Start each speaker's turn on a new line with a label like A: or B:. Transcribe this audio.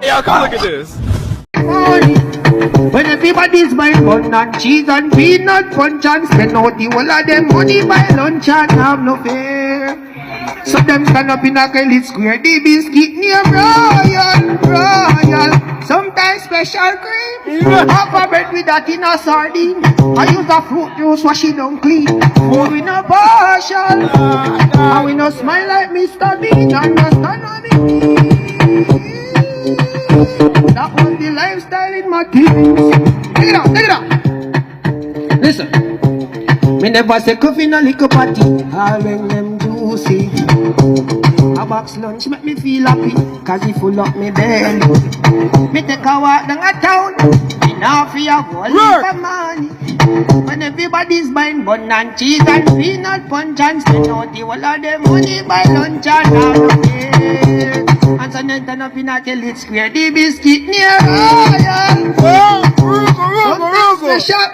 A: Y'all come look at this.
B: Money. When everybody's buying bun and cheese and peanut punch and spend out the whole of them money buy lunch and have no fear. So them stand up in a Kelly Square, the biscuit near royal. Sometimes special cream, half a bread with that in a sardine. I use a fruit juice, wash it down clean. But we no partial, and we no smile like Mr. Bean. Understand what me mean? That was the lifestyle in my teens. Take it out, take it out. Listen, me never say coffee in a liquor party. All when them juicy. A box lunch make me feel happy, cause it full up me belly. Me take a walk down a town, enough for a whole heap of money. When everybody's buying bun and cheese and peanut punch and spend out the whole of them money buy lunch and have no care. And so then turn up in a Kelly Square, the biscuit near royal. Something special.